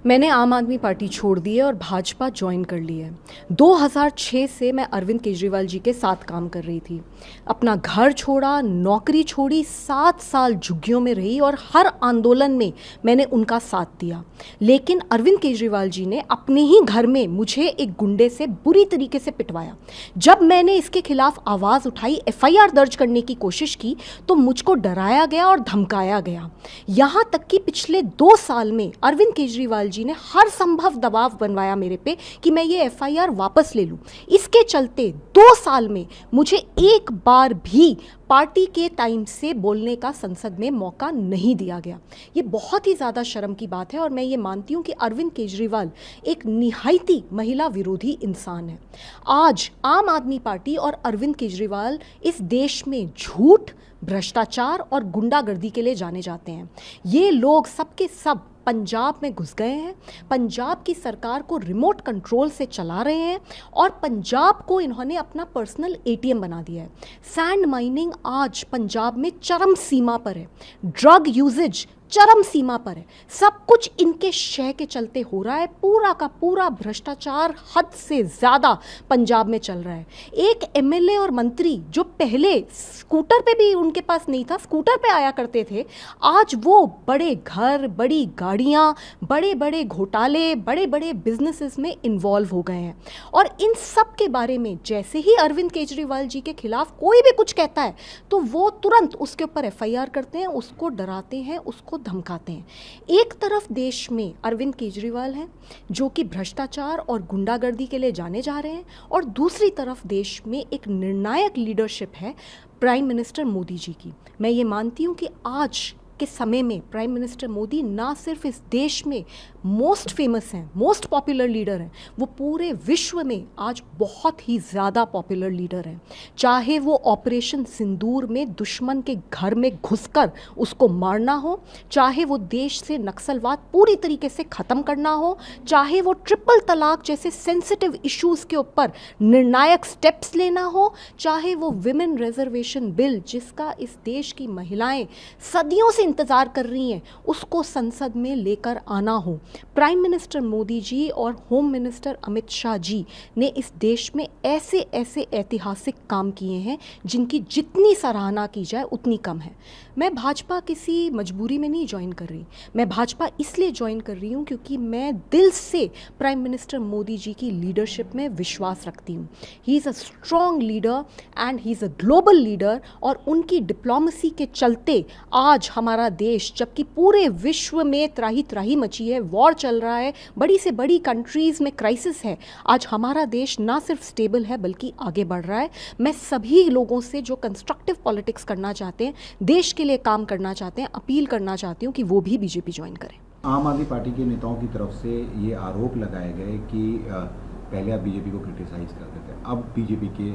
मैंने आम आदमी पार्टी छोड़ दी है और भाजपा ज्वाइन कर ली है। 2006 से मैं अरविंद केजरीवाल जी के साथ काम कर रही थी। अपना घर छोड़ा, नौकरी छोड़ी, 7 साल झुग्गियों में रही और हर आंदोलन में मैंने उनका साथ दिया। लेकिन अरविंद केजरीवाल जी ने अपने ही घर में मुझे एक गुंडे से बुरी तरीके से पिटवाया। जब मैंने इसके खिलाफ आवाज़ उठाई, FIR दर्ज करने की कोशिश की, तो मुझको डराया गया और धमकाया गया। यहाँ तक कि पिछले 2 साल में अरविंद केजरीवाल जी ने हर संभव दबाव बनवाया मेरे पे कि मैं ये FIR वापस ले लूं। इसके चलते 2 साल में मुझे एक बार भी पार्टी के टाइम से बोलने का संसद में मौका नहीं दिया गया। ये बहुत ही ज़्यादा शर्म की बात है और मैं ये मानती हूँ कि अरविंद केजरीवाल एक निहायती महिला विरोधी इंसान है। आज आम आदमी पार्टी और अरविंद केजरीवाल इस देश में झूठ, भ्रष्टाचार और गुंडागर्दी के लिए जाने जाते हैं। ये लोग सबके सब पंजाब में घुस गए हैं, पंजाब की सरकार को रिमोट कंट्रोल से चला रहे हैं और पंजाब को इन्होंने अपना पर्सनल ATM बना दिया है। सैंड माइनिंग आज पंजाब में चरम सीमा पर है, ड्रग यूजेज चरम सीमा पर है। सब कुछ इनके शय के चलते हो रहा है। पूरा का पूरा भ्रष्टाचार हद से ज़्यादा पंजाब में चल रहा है। एक MLA और मंत्री जो पहले स्कूटर पे भी उनके पास नहीं था, स्कूटर पे आया करते थे, आज वो बड़े घर, बड़ी गाड़ियाँ, बड़े बड़े घोटाले, बड़े बड़े बिजनेसेस में इन्वॉल्व हो गए हैं। और इन सब के बारे में जैसे ही अरविंद केजरीवाल जी के खिलाफ कोई भी कुछ कहता है तो वो तुरंत उसके ऊपर FIR करते हैं, उसको डराते हैं, उसको धमकाते हैं। एक तरफ देश में अरविंद केजरीवाल हैं जो कि भ्रष्टाचार और गुंडागर्दी के लिए जाने जा रहे हैं, और दूसरी तरफ देश में एक निर्णायक लीडरशिप है प्राइम मिनिस्टर मोदी जी की। मैं ये मानती हूँ कि आज के समय में प्राइम मिनिस्टर मोदी ना सिर्फ इस देश में मोस्ट फेमस हैं, मोस्ट पॉपुलर लीडर हैं, वो पूरे विश्व में आज बहुत ही ज़्यादा पॉपुलर लीडर हैं। चाहे वो ऑपरेशन सिंदूर में दुश्मन के घर में घुसकर उसको मारना हो, चाहे वो देश से नक्सलवाद पूरी तरीके से ख़त्म करना हो, चाहे वो ट्रिपल तलाक जैसे सेंसिटिव इश्यूज़ के ऊपर निर्णायक स्टेप्स लेना हो, चाहे वो विमेन रिजर्वेशन बिल जिसका इस देश की महिलाएं सदियों से इंतज़ार कर रही हैं, उसको संसद में लेकर आना हो। प्राइम मिनिस्टर मोदी जी और होम मिनिस्टर अमित शाह जी ने इस देश में ऐसे ऐसे ऐतिहासिक काम किए हैं जिनकी जितनी सराहना की जाए उतनी कम है। मैं भाजपा किसी मजबूरी में नहीं ज्वाइन कर रही, मैं भाजपा इसलिए ज्वाइन कर रही हूँ क्योंकि मैं दिल से प्राइम मिनिस्टर मोदी जी की लीडरशिप में विश्वास रखती हूँ। He is a strong leader and he is a global leader, और उनकी डिप्लोमेसी के चलते आज हमारा देश, जबकि पूरे विश्व में त्राही त्राही मची है, वॉर चल रहा है, बड़ी से बड़ी कंट्रीज़ में क्राइसिस है, आज हमारा देश ना सिर्फ स्टेबल है बल्कि आगे बढ़ रहा है। मैं सभी लोगों से जो कंस्ट्रक्टिव पॉलिटिक्स करना चाहते हैं, देश के लिए काम करना चाहते हैं, अपील करना चाहती हूँ कि वो भी बीजेपी ज्वाइन करें। आम आदमी पार्टी के नेताओं की तरफ से ये आरोप लगाए गए कि पहले आप बीजेपी को क्रिटिसाइज करते थे, अब बीजेपी के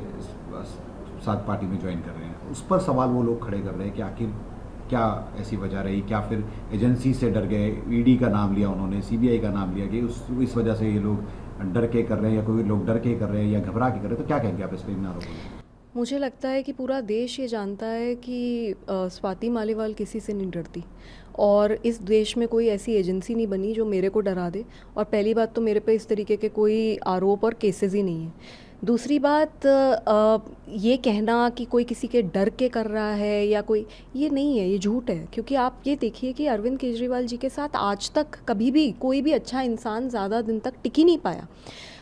साथ पार्टी में ज्वाइन कर रहे हैं। उस पर सवाल वो लोग खड़े कर रहे हैं कि आखिर क्या ऐसी वजह रही, क्या फिर एजेंसी से डर गए, ED का नाम लिया उन्होंने, CBI का नाम लिया कि इस वजह से ये लोग डर के कर रहे हैं, या कोई लोग डर के कर रहे हैं या घबरा के कर रहे हैं, तो क्या कहेंगे आप इस पर इन आरोपों में? मुझे लगता है कि पूरा देश ये जानता है कि स्वाति मालीवाल किसी से नहीं डरती, और इस देश में कोई ऐसी एजेंसी नहीं बनी जो मेरे को डरा दे। और पहली बात तो मेरे पे इस तरीके के कोई आरोप और केसेस ही नहीं है। दूसरी बात, ये कहना कि कोई किसी के डर के कर रहा है या कोई, ये नहीं है, ये झूठ है। क्योंकि आप ये देखिए कि अरविंद केजरीवाल जी के साथ आज तक कभी भी कोई भी अच्छा इंसान ज़्यादा दिन तक टिक ही नहीं पाया।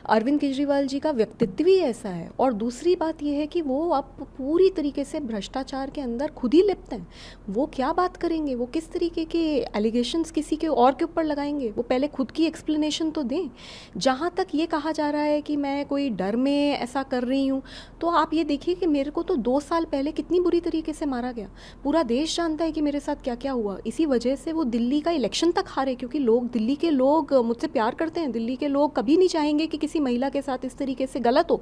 अरविंद केजरीवाल जी का व्यक्तित्व ही ऐसा है। और दूसरी बात यह है कि वो अब पूरी तरीके से भ्रष्टाचार के अंदर खुद ही लिप्त हैं। वो क्या बात करेंगे, वो किस तरीके के एलिगेशंस किसी के और के ऊपर लगाएंगे, वो पहले खुद की एक्सप्लेनेशन तो दें। जहाँ तक ये कहा जा रहा है कि मैं कोई डर में ऐसा कर रही हूँ, तो आप ये देखिए कि मेरे को तो 2 साल पहले कितनी बुरी तरीके से मारा गया। पूरा देश जानता है कि मेरे साथ क्या क्या हुआ। इसी वजह से वो दिल्ली का इलेक्शन तक हारे, क्योंकि दिल्ली के लोग मुझसे प्यार करते हैं। दिल्ली के लोग कभी नहीं चाहेंगे कि किसी महिला के साथ इस तरीके से गलत हो।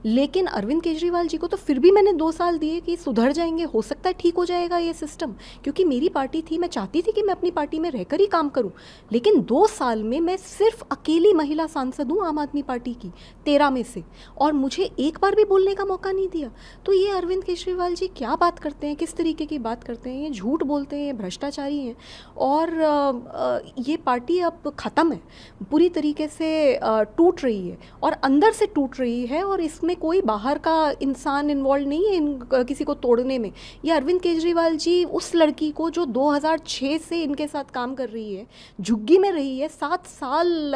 लेकिन अरविंद केजरीवाल जी को तो फिर भी मैंने 2 साल दिए कि सुधर जाएंगे, हो सकता है ठीक हो जाएगा ये सिस्टम, क्योंकि मेरी पार्टी थी, मैं चाहती थी कि मैं अपनी पार्टी में रहकर ही काम करूं। लेकिन 2 साल में मैं सिर्फ अकेली महिला सांसद हूं आम आदमी पार्टी की 13 में से, और मुझे एक बार भी बोलने का मौका नहीं दिया। तो ये अरविंद केजरीवाल जी क्या बात करते हैं, किस तरीके की बात करते हैं, ये झूठ बोलते हैं, ये भ्रष्टाचारी हैं। और ये पार्टी अब ख़त्म है, पूरी तरीके से टूट रही है और अंदर से टूट रही है, और इसमें कोई बाहर का इंसान इन्वॉल्व नहीं है किसी को तोड़ने में। ये अरविंद केजरीवाल जी उस लड़की को जो 2006 से इनके साथ काम कर रही है, झुग्गी में रही है, 7 साल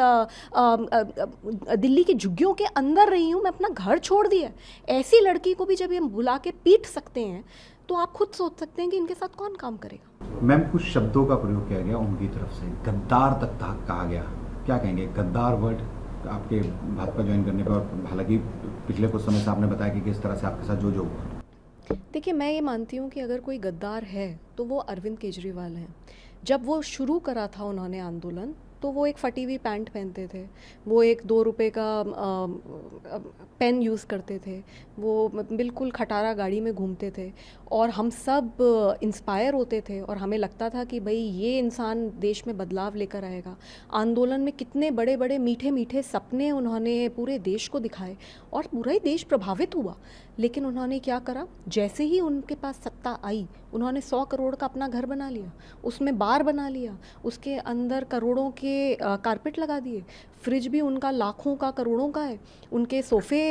दिल्ली की झुग्गियों के अंदर रही हूँ, मैं अपना घर छोड़ दिया। ऐसी लड़की को भी जब ये बुला के पीट सकते हैं तो आप खुद सोच सकते हैं कि इनके साथ कौन काम करेगा। मैम, कुछ शब्दों का प्रयोग किया गया उनकी तरफ से, गद्दार तक कहा गया, क्या कहेंगे? गद्दार वर्ड आपके भाजपा ज्वाइन करने पर, और हालांकि पिछले कुछ समय से आपने बताया कि किस तरह से आपके साथ जो हुआ। देखिए, मैं ये मानती हूँ कि अगर कोई गद्दार है तो वो अरविंद केजरीवाल हैं। जब वो शुरू करा था उन्होंने आंदोलन, तो वो एक फटी हुई पैंट पहनते थे, वो एक 2 रुपए का पेन यूज़ करते थे, वो बिल्कुल खटारा गाड़ी में घूमते थे, और हम सब इंस्पायर होते थे और हमें लगता था कि भाई ये इंसान देश में बदलाव लेकर आएगा। आंदोलन में कितने बड़े बड़े मीठे मीठे सपने उन्होंने पूरे देश को दिखाए और पूरा ही देश प्रभावित हुआ। लेकिन उन्होंने क्या करा, जैसे ही उनके पास सत्ता आई, उन्होंने 100 करोड़ का अपना घर बना लिया, उसमें बार बना लिया, उसके अंदर करोड़ों के कारपेट लगा दिए, फ्रिज भी उनका लाखों का करोड़ों का है, उनके सोफ़े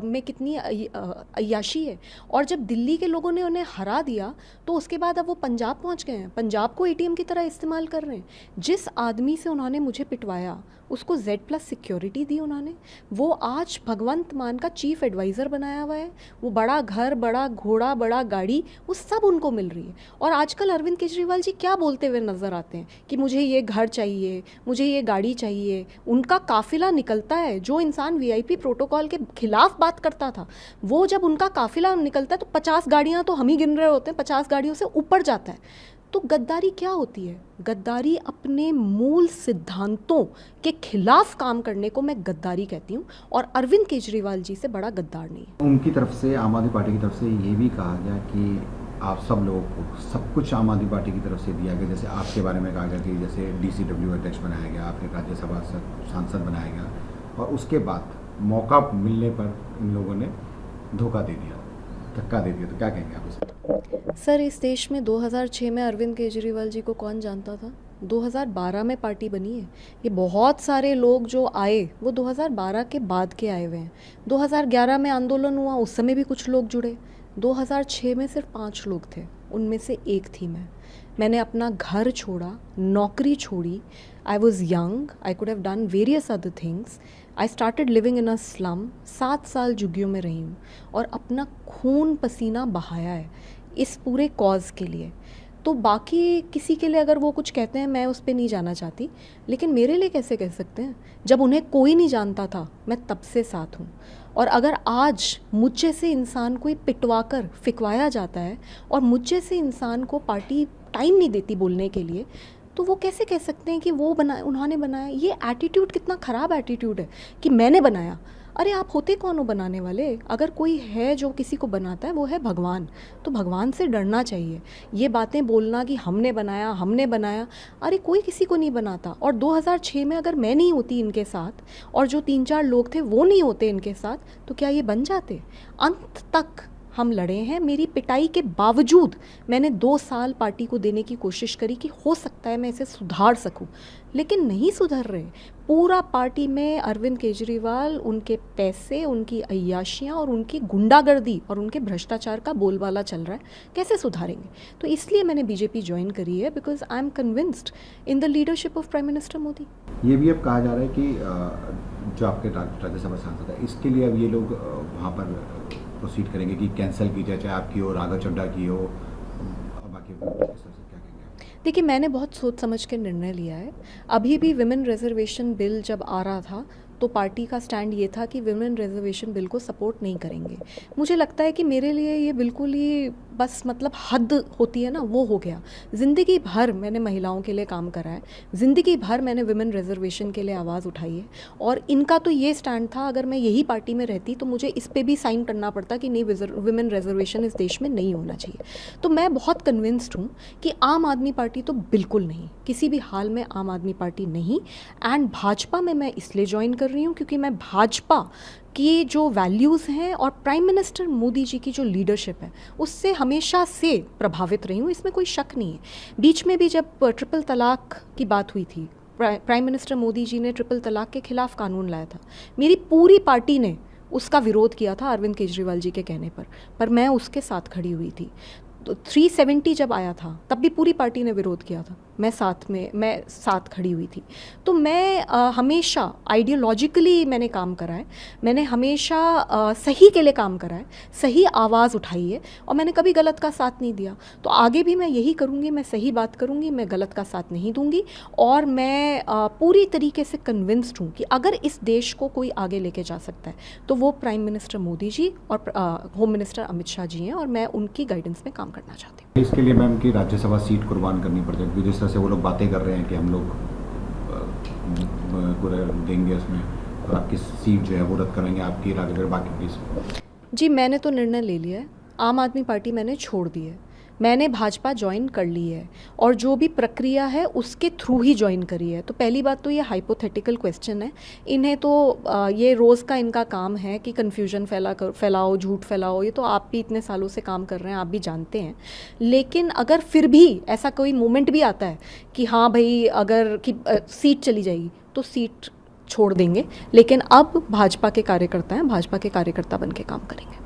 में कितनी अय्याशी है। और जब दिल्ली के लोगों ने उन्हें हरा दिया तो उसके बाद अब वो पंजाब पहुंच गए हैं, पंजाब को एटीएम की तरह इस्तेमाल कर रहे हैं। जिस आदमी से उन्होंने मुझे पिटवाया उसको Z+ सिक्योरिटी दी उन्होंने, वो आज भगवंत मान का चीफ एडवाइज़र बनाया हुआ है, वो बड़ा घर, बड़ा घोड़ा, बड़ा गाड़ी, वो सब उनको मिल रही है। और आजकल अरविंद केजरीवाल जी क्या बोलते हुए नज़र आते हैं कि मुझे ये घर चाहिए, मुझे ये गाड़ी चाहिए। उनका काफिला निकलता है, जो इंसान VIP प्रोटोकॉल के खिलाफ बात करता था, वो जब उनका काफिला निकलता है तो 50 गाड़ियाँ तो हम ही गिन रहे होते हैं, 50 गाड़ियों से ऊपर जाता है। तो गद्दारी क्या होती है? गद्दारी अपने मूल सिद्धांतों के खिलाफ काम करने को मैं गद्दारी कहती हूँ, और अरविंद केजरीवाल जी से बड़ा गद्दार नहीं है। उनकी तरफ से, आम आदमी पार्टी की तरफ से ये भी कहा गया कि आप सब लोगों को सब कुछ आम आदमी पार्टी की तरफ से दिया गया। जैसे आपके बारे में कहा गया कि जैसे DCW अध्यक्ष बनाया गया, आपके राज्यसभा सांसद बनाया गया, और उसके बाद मौका मिलने पर इन लोगों ने धोखा दे दिया, धक्का दे दिया। तो क्या कहेंगे आप इस पर? सर, इस देश में 2006 में अरविंद केजरीवाल जी को कौन जानता था? 2012 में पार्टी बनी है। ये बहुत सारे लोग जो आए वो 2012 के बाद के आए हुए हैं। 2011 में आंदोलन हुआ, उस समय भी कुछ लोग जुड़े। 2006 में सिर्फ 5 लोग थे, उनमें से एक थी मैं। मैंने अपना घर छोड़ा, नौकरी छोड़ी। I was young, I could have done various other things. I started living in a slum. 7 साल झुग्गियों में रही हूँ और अपना खून पसीना बहाया है इस पूरे कॉज के लिए। तो बाकी किसी के लिए अगर वो कुछ कहते हैं, मैं उस पर नहीं जाना चाहती, लेकिन मेरे लिए कैसे कह सकते हैं? जब उन्हें कोई नहीं जानता था, मैं तब से साथ हूँ। और अगर आज मुझ से इंसान कोई पिटवा कर फिकवाया जाता है और मुझ से इंसान को पार्टी टाइम नहीं देती बोलने के लिए, तो वो कैसे कह सकते हैं कि वो उन्होंने बनाया? ये एटीट्यूड कितना ख़राब एटीट्यूड है कि मैंने बनाया। अरे आप होते कौन हो बनाने वाले? अगर कोई है जो किसी को बनाता है, वो है भगवान। तो भगवान से डरना चाहिए। ये बातें बोलना कि हमने बनाया, अरे कोई किसी को नहीं बनाता। और 2006 में अगर मैं नहीं होती इनके साथ और जो 3-4 लोग थे वो नहीं होते इनके साथ, तो क्या ये बन जाते? अंत तक हम लड़े हैं। मेरी पिटाई के बावजूद मैंने 2 साल पार्टी को देने की कोशिश करी कि हो सकता है मैं इसे सुधार सकूं, लेकिन नहीं सुधर रहे। पूरा पार्टी में अरविंद केजरीवाल, उनके पैसे, उनकी अय्याशियाँ और उनकी गुंडागर्दी और उनके भ्रष्टाचार का बोलबाला चल रहा है। कैसे सुधारेंगे? तो इसलिए मैंने BJP ज्वाइन करी है, because I am convinced in the leadership of prime minister Modi. ये भी अब कहा जा रहा है कि जो आपके राज्यसभा सांसद है, इसके लिए अब ये लोग वहाँ पर प्रोसीड करेंगे कि कैंसिल की जाए, चाहे आपकी हो, राघव चड्ढा की हो, और बाकी क्या कहेंगे? देखिए, मैंने बहुत सोच समझ के निर्णय लिया है। अभी भी विमेन रिजर्वेशन बिल जब आ रहा था तो पार्टी का स्टैंड ये था कि विमेन रिजर्वेशन बिल को सपोर्ट नहीं करेंगे। मुझे लगता है कि मेरे लिए ये बिल्कुल ही बस मतलब हद होती है ना, वो हो गया। ज़िंदगी भर मैंने महिलाओं के लिए काम करा है, ज़िंदगी भर मैंने विमेन रिजर्वेशन के लिए आवाज़ उठाई है, और इनका तो ये स्टैंड था अगर मैं यही पार्टी में रहती तो मुझे इस पर भी साइन करना पड़ता कि नहीं, विमेन रिजर्वेशन इस देश में नहीं होना चाहिए। तो मैं बहुत कन्विंस्ड हूँ कि आम आदमी पार्टी तो बिल्कुल नहीं, किसी भी हाल में आम आदमी पार्टी नहीं। एंड भाजपा में मैं इसलिए ज्वाइन कर कर रही हूँ क्योंकि मैं भाजपा की जो वैल्यूज़ हैं और प्राइम मिनिस्टर मोदी जी की जो लीडरशिप है उससे हमेशा से प्रभावित रही हूँ, इसमें कोई शक नहीं है। बीच में भी जब ट्रिपल तलाक की बात हुई थी, प्राइम मिनिस्टर मोदी जी ने ट्रिपल तलाक के खिलाफ कानून लाया था, मेरी पूरी पार्टी ने उसका विरोध किया था अरविंद केजरीवाल जी के कहने पर मैं उसके साथ खड़ी हुई थी। तो 370 जब आया था तब भी पूरी पार्टी ने विरोध किया था, मैं साथ खड़ी हुई थी। तो मैं हमेशा आइडियोलॉजिकली मैंने काम करा है, मैंने हमेशा सही के लिए काम करा है, सही आवाज़ उठाई है और मैंने कभी गलत का साथ नहीं दिया। तो आगे भी मैं यही करूँगी, मैं सही बात करूँगी, मैं गलत का साथ नहीं दूँगी। और मैं पूरी तरीके से कन्विंस्ड हूँ कि अगर इस देश को कोई आगे लेके जा सकता है तो वो प्राइम मिनिस्टर मोदी जी और होम मिनिस्टर अमित शाह जी हैं और मैं उनकी गाइडेंस में काम करना चाहती हूँ। इसके लिए मैम की राज्यसभा सीट कुर्बान करनी पड़ जाएगी, जिस तरह से वो लोग बातें कर रहे हैं कि हम लोग पूरा देंगे उसमें और आपकी सीट जो है वो रद्द करेंगे आपकी राज्य बाकी की। जी, मैंने तो निर्णय ले लिया है, आम आदमी पार्टी मैंने छोड़ दी है, मैंने भाजपा ज्वाइन कर ली है और जो भी प्रक्रिया है उसके थ्रू ही ज्वाइन करी है। तो पहली बात तो ये हाइपोथेटिकल क्वेश्चन है, इन्हें तो ये रोज़ का इनका काम है कि कन्फ्यूजन फैलाओ, झूठ फैलाओ, ये तो आप भी इतने सालों से काम कर रहे हैं, आप भी जानते हैं। लेकिन अगर फिर भी ऐसा कोई मोमेंट भी आता है कि हाँ भाई अगर कि सीट चली जाएगी तो सीट छोड़ देंगे, लेकिन अब भाजपा के कार्यकर्ता हैं, भाजपा के कार्यकर्ता बन के काम करेंगे।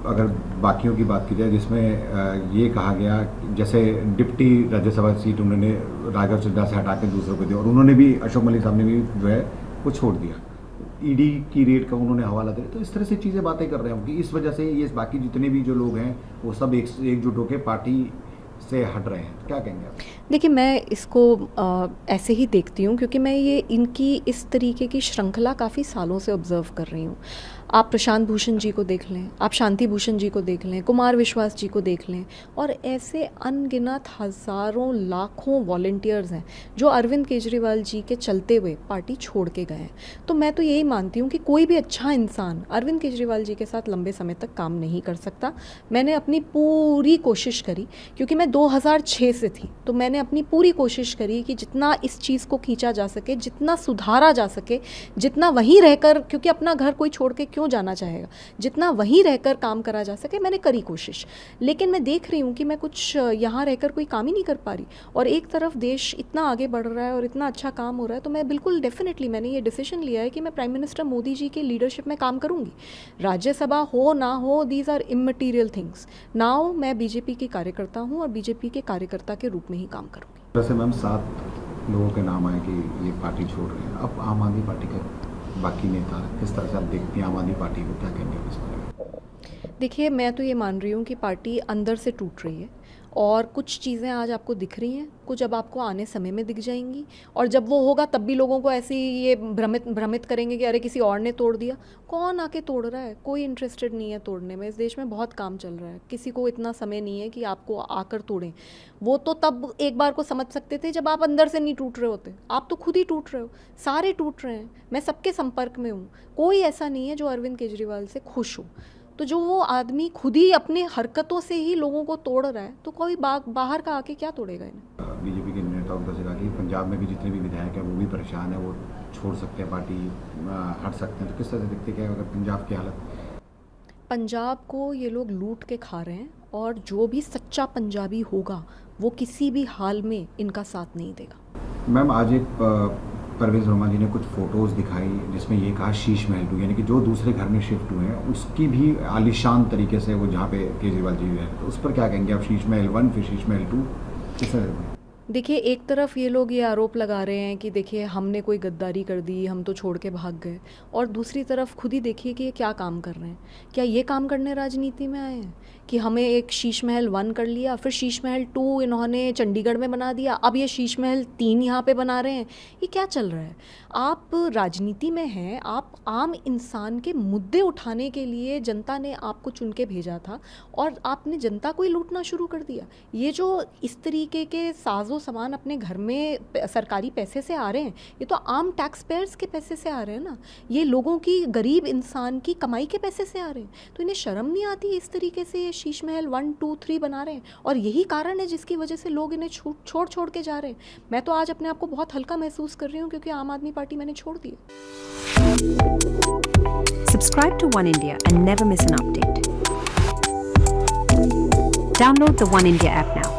अगर बाकियों की बात की जाए जिसमें ये कहा गया जैसे डिप्टी राज्यसभा सीट उन्होंने राघव चड्ढा से हटा के दूसरों को दी और उन्होंने भी अशोक मलिक साहब ने भी जो है वो छोड़ दिया, ईडी की रेड का उन्होंने हवाला दिया। तो इस तरह से चीज़ें बातें कर रहे हैं कि इस वजह से ये बाकी जितने भी जो लोग हैं वो सब एकजुट होकर पार्टी से हट रहे हैं, क्या कहेंगे आप? देखिए, मैं इसको ऐसे ही देखती हूँ क्योंकि मैं ये इनकी इस तरीके की श्रृंखला काफ़ी सालों से ऑब्ज़र्व कर रही हूँ। आप प्रशांत भूषण जी को देख लें, आप शांति भूषण जी को देख लें, कुमार विश्वास जी को देख लें और ऐसे अनगिनत हज़ारों लाखों वॉलंटियर्स हैं जो अरविंद केजरीवाल जी के चलते हुए पार्टी छोड़ के गए हैं। तो मैं तो यही मानती हूँ कि कोई भी अच्छा इंसान अरविंद केजरीवाल जी के साथ लंबे समय तक काम नहीं कर सकता। मैंने अपनी पूरी कोशिश करी क्योंकि मैं 2006 से थी, तो मैंने अपनी पूरी कोशिश करी कि जितना इस चीज़ को खींचा जा सके, जितना सुधारा जा सके, जितना वहीं रहकर, क्योंकि अपना घर कोई छोड़ के क्यों जाना चाहेगा, जितना वहीं रहकर काम करा जा सके मैंने करी कोशिश। लेकिन मैं देख रही हूँ कि मैं कुछ यहाँ रहकर कोई काम ही नहीं कर पा रही और एक तरफ देश इतना आगे बढ़ रहा है और इतना अच्छा काम हो रहा है, तो मैं बिल्कुल डेफिनेटली मैंने ये डिसीजन लिया है कि मैं प्राइम मिनिस्टर मोदी जी की लीडरशिप में काम करूँगी। राज्यसभा हो ना हो, these are immaterial things. Now मैं बीजेपी की कार्यकर्ता हूँ और बीजेपी के कार्यकर्ता के रूप में ही काम करूँगी। वैसे मैम 7 लोगों के नाम आए कि ये पार्टी छोड़ रहे हैं, अब आम आदमी पार्टी का बाकी नेता किस तरह से आप देखती हैं आम आदमी पार्टी को, क्या कहेंगे इस बारे में? देखिए, मैं तो ये मान रही हूँ कि पार्टी अंदर से टूट रही है और कुछ चीज़ें आज आपको दिख रही हैं, कुछ अब आपको आने समय में दिख जाएंगी और जब वो होगा तब भी लोगों को ऐसे ही ये भ्रमित करेंगे कि अरे किसी और ने तोड़ दिया। कौन आके तोड़ रहा है? कोई इंटरेस्टेड नहीं है तोड़ने में। इस देश में बहुत काम चल रहा है, किसी को इतना समय नहीं है कि आपको आकर तोड़ें। वो तो तब एक बार को समझ सकते थे जब आप अंदर से नहीं टूट रहे होते, आप तो खुद ही टूट रहे हो, सारे टूट रहे हैं। मैं सबके संपर्क में हूँ, कोई ऐसा नहीं है जो अरविंद केजरीवाल से खुश हो। तो जो वो आदमी खुद ही अपने हरकतों से ही लोगों को तोड़ रहा है, तो कोई बाहर का आके क्या तोड़ेगा इन्हें? बीजेपी के नेताओं का कहा कि पंजाब में भी जितने भी विधायक हैं वो भी परेशान है, वो छोड़ सकते हैं पार्टी, हट सकते हैं। तो किस तरह से देखते हैं अगर पंजाब की हालत? पंजाब को ये लोग लूट के खा रहे हैं और जो भी सच्चा पंजाबी होगा वो किसी भी हाल में इनका साथ नहीं देगा। मैम, आज एक परवेज़ वर्मा जी ने कुछ फ़ोटोज़ दिखाई जिसमें ये कहा शीश महल 2, यानी कि जो दूसरे घर में शिफ्ट हुए हैं उसकी भी आलीशान तरीके से वो जहाँ पे केजरीवाल जी हैं, तो उस पर क्या कहेंगे आप? शीश महल 1 फिर शीश महल 2 किस तरह? देखिए, एक तरफ ये लोग ये आरोप लगा रहे हैं कि देखिए हमने कोई गद्दारी कर दी, हम तो छोड़ के भाग गए, और दूसरी तरफ खुद ही देखिए कि ये क्या काम कर रहे हैं। क्या ये काम करने राजनीति में आए हैं कि हमें एक शीश महल 1 कर लिया, फिर शीश महल 2 इन्होंने चंडीगढ़ में बना दिया, अब ये शीश महल 3 यहाँ पे बना रहे हैं? ये क्या चल रहा है? आप राजनीति में हैं, आप आम इंसान के मुद्दे उठाने के लिए जनता ने आपको चुन के भेजा था और आपने जनता को ही लूटना शुरू कर दिया। ये जो इस तरीके के साजो जो सामान अपने घर में सरकारी पैसे से आ रहे हैं, ये तो आम टैक्स पेयर्स के पैसे से आ रहे हैं ना, ये लोगों की, गरीब इंसान की कमाई के पैसे से आ रहे हैं। तो इन्हें शर्म नहीं आती इस तरीके से ये शीश महल 1, 2, 3 बना रहे हैं, और यही कारण है जिसकी वजह से लोग इन्हें छोड़ के जा रहे हैं। मैं तो आज अपने आप को बहुत हल्का महसूस कर रही हूँ क्योंकि आम आदमी पार्टी मैंने छोड़ दी है। Subscribe to One India and never miss an update. Download the One India app now.